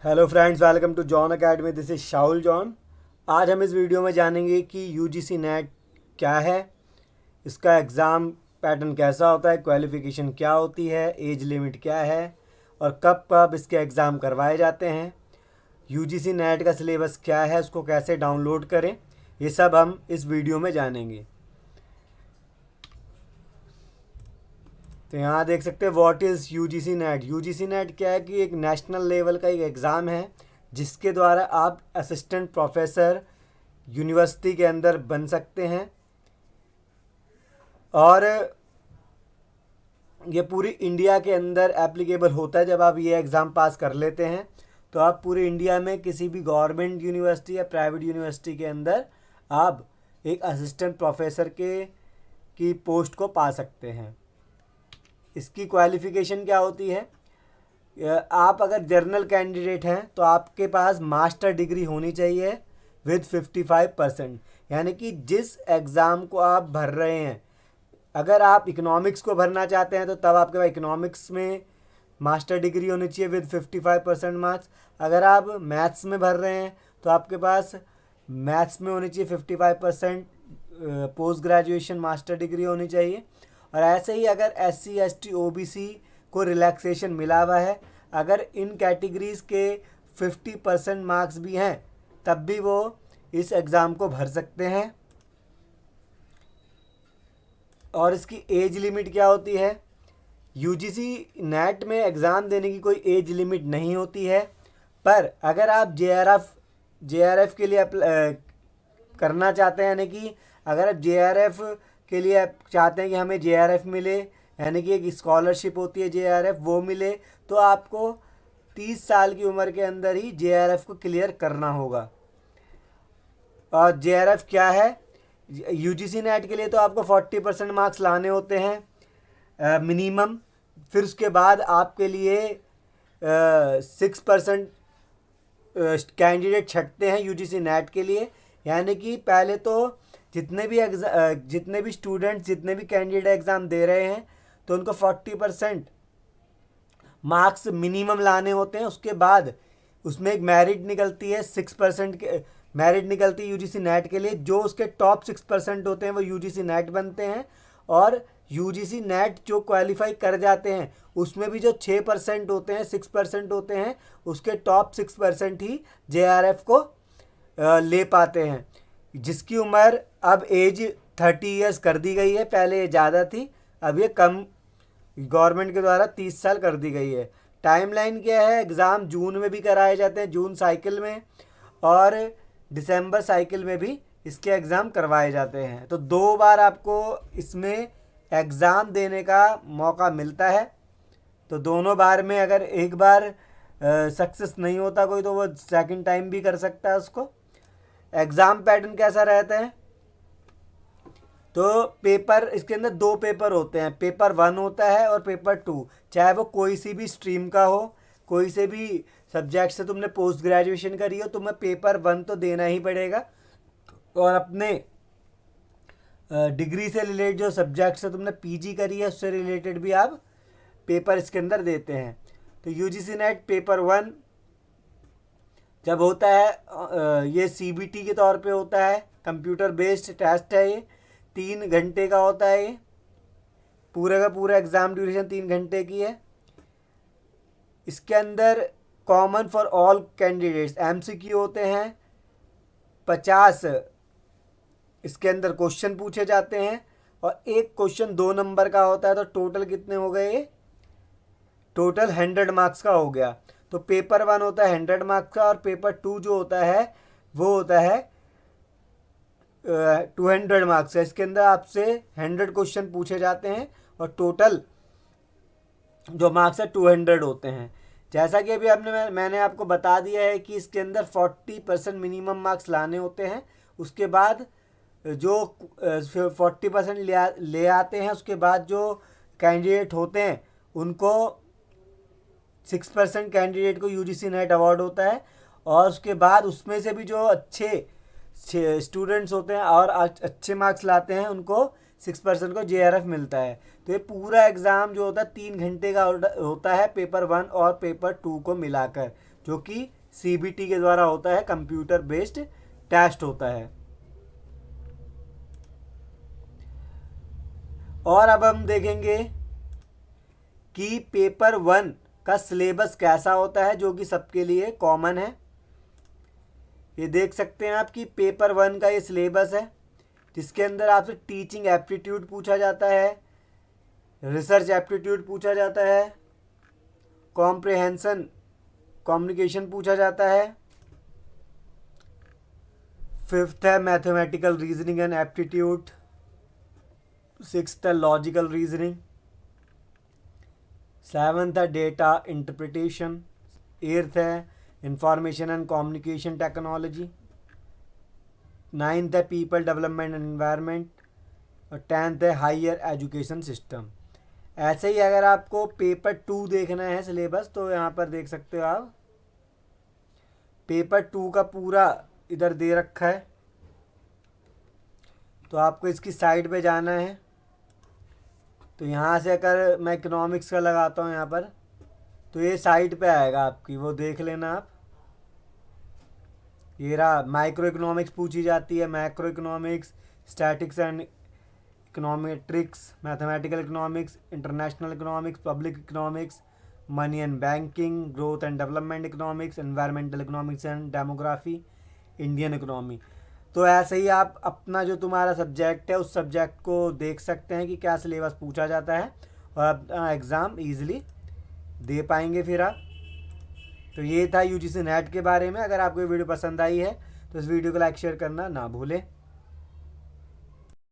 Hello friends, welcome to John academy. This is Shahul John. आज हम इस वीडियो में जानेंगे कि यूजीसी नेट क्या है, इसका एग्ज़ाम पैटर्न कैसा होता है, क्वालिफ़िकेशन क्या होती है, एज लिमिट क्या है और कब कब इसके एग्ज़ाम करवाए जाते हैं, यूजीसी नेट का सिलेबस क्या है, उसको कैसे डाउनलोड करें, ये सब हम इस वीडियो में जानेंगे। तो यहाँ देख सकते हैं what is UGC net. UGC net क्या है कि एक नेशनल लेवल का एक एग्ज़ाम है जिसके द्वारा आप असिस्टेंट प्रोफेसर यूनिवर्सिटी के अंदर बन सकते हैं और ये पूरी इंडिया के अंदर एप्लीकेबल होता है। जब आप ये एग्ज़ाम पास कर लेते हैं तो आप पूरी इंडिया में किसी भी गवर्नमेंट यूनिवर्सिटी या प्राइवेट यूनिवर्सिटी के अंदर आप एक असिस्टेंट प्रोफेसर की पोस्ट को पा सकते हैं। इसकी क्वालिफ़िकेशन क्या होती है? आप अगर जर्नल कैंडिडेट हैं तो आपके पास मास्टर डिग्री होनी चाहिए विद 55%। यानी कि जिस एग्ज़ाम को आप भर रहे हैं, अगर आप इकोनॉमिक्स को भरना चाहते हैं तो तब आपके पास इकोनॉमिक्स में मास्टर डिग्री होनी चाहिए विद 55% मार्क्स। अगर आप मैथ्स में भर रहे हैं तो आपके पास मैथ्स में होनी चाहिए 55% पोस्ट ग्रेजुएशन मास्टर डिग्री होनी चाहिए। और ऐसे ही अगर SC ST OBC को रिलैक्सेशन मिला हुआ है, अगर इन कैटेगरीज़ के 50% मार्क्स भी हैं तब भी वो इस एग्ज़ाम को भर सकते हैं। और इसकी एज लिमिट क्या होती है? यूजीसी नेट में एग्ज़ाम देने की कोई एज लिमिट नहीं होती है, पर अगर आप JRF के लिए करना चाहते हैं, यानी कि अगर आप JRF के लिए आप चाहते हैं कि हमें JRF मिले, यानी कि एक स्कॉलरशिप होती है JRF, वो मिले, तो आपको 30 साल की उम्र के अंदर ही JRF को क्लियर करना होगा। और JRF क्या है? यूजीसी नेट के लिए तो आपको 40% मार्क्स लाने होते हैं मिनिमम। फिर उसके बाद आपके लिए 6% कैंडिडेट छटते हैं यूजीसी नेट के लिए। यानी कि पहले तो जितने भी स्टूडेंट्स, जितने भी कैंडिडेट एग्ज़ाम दे रहे हैं तो उनको 40% मार्क्स मिनिमम लाने होते हैं। उसके बाद उसमें एक मेरिट निकलती है, 6% के मेरिट निकलती है यूजीसी नेट के लिए। जो उसके टॉप 6% होते हैं वो यूजीसी नेट बनते हैं। और यूजीसी नेट जो क्वालिफाई कर जाते हैं उसमें भी जो 6% होते हैं, 6% होते हैं, उसके टॉप 6% ही JRF को ले पाते हैं। जिसकी उम्र अब एज 30 ईयर्स कर दी गई है, पहले ये ज़्यादा थी, अब ये कम गवर्नमेंट के द्वारा 30 साल कर दी गई है। टाइमलाइन क्या है? एग्ज़ाम जून में भी कराए जाते हैं, जून साइकिल में, और दिसंबर साइकिल में भी इसके एग्ज़ाम करवाए जाते हैं। तो 2 बार आपको इसमें एग्ज़ाम देने का मौका मिलता है। तो दोनों बार में अगर एक बार सक्सेस नहीं होता कोई तो वो सेकंड टाइम भी कर सकता है उसको। एग्ज़ाम पैटर्न कैसा रहता है? तो पेपर, इसके अंदर 2 पेपर होते हैं, पेपर 1 होता है और पेपर 2। चाहे वो कोई सी भी स्ट्रीम का हो, कोई से भी सब्जेक्ट से तुमने पोस्ट ग्रेजुएशन करी हो, तुम्हें पेपर 1 तो देना ही पड़ेगा। और अपने डिग्री से रिलेटेड जो सब्जेक्ट से तुमने PG करी है उससे रिलेटेड भी आप पेपर इसके अंदर देते हैं। तो यूजीसी नेट पेपर 1 जब होता है ये CBT के तौर पे होता है, कंप्यूटर बेस्ड टेस्ट है। ये 3 घंटे का होता है। ये पूरे का पूरा एग्ज़ाम ड्यूरेशन 3 घंटे की है। इसके अंदर common for all candidates MCQ होते हैं 50। इसके अंदर क्वेश्चन पूछे जाते हैं और एक क्वेश्चन 2 नंबर का होता है। तो टोटल कितने हो गए? टोटल 100 मार्क्स का हो गया। तो पेपर 1 होता है 100 मार्क्स का और पेपर 2 जो होता है वो होता है 200 मार्क्स का। इसके अंदर आपसे 100 क्वेश्चन पूछे जाते हैं और टोटल जो मार्क्स है 200 होते हैं। जैसा कि अभी मैंने आपको बता दिया है कि इसके अंदर 40% मिनिमम मार्क्स लाने होते हैं। उसके बाद जो 40% ले आते हैं, उसके बाद जो कैंडिडेट होते हैं उनको 6% कैंडिडेट को यूजीसी नेट अवार्ड होता है। और उसके बाद उसमें से भी जो अच्छे स्टूडेंट्स होते हैं और अच्छे मार्क्स लाते हैं उनको 6% को JRF मिलता है। तो ये पूरा एग्ज़ाम जो होता है 3 घंटे का होता है, पेपर 1 और पेपर 2 को मिलाकर, जो कि सीबीटी के द्वारा होता है, कंप्यूटर बेस्ड टेस्ट होता है। और अब हम देखेंगे कि पेपर 1 का सिलेबस कैसा होता है, जो कि सबके लिए कॉमन है। ये देख सकते हैं आप कि पेपर 1 का ये सिलेबस है, जिसके अंदर आपसे टीचिंग एप्टीट्यूड पूछा जाता है, रिसर्च एप्टीट्यूड पूछा जाता है, कॉम्प्रिहेंशन कम्युनिकेशन पूछा जाता है, 5th है mathematical reasoning and aptitude, 6th है लॉजिकल रीजनिंग, 7th है डेटा इंटरप्रिटेशन, 8th है information and communication technology, 9th है पीपल डेवलपमेंट एंड एनवायरनमेंट, और 10th है हायर एजुकेशन सिस्टम। ऐसे ही अगर आपको पेपर 2 देखना है सिलेबस, तो यहाँ पर देख सकते हो आप, पेपर 2 का पूरा इधर दे रखा है। तो आपको इसकी साइड पे जाना है। तो यहाँ से अगर मैं इकोनॉमिक्स का लगाता हूँ यहाँ पर, तो ये साइड पे आएगा आपकी, वो देख लेना आप। ये रहा, माइक्रो इकोनॉमिक्स पूछी जाती है, macro economics, statics and econometrics, mathematical economics, international economics, public economics, money and banking, growth and development economics, environmental economics and demography, Indian economy. तो ऐसे ही आप अपना जो तुम्हारा सब्जेक्ट है उस सब्जेक्ट को देख सकते हैं कि क्या सिलेबस पूछा जाता है, और अपना एग्ज़ाम ईजिली दे पाएंगे फिर आप। तो ये था यूजीसी नेट के बारे में। अगर आपको ये वीडियो पसंद आई है तो इस वीडियो को लाइक शेयर करना ना भूलें।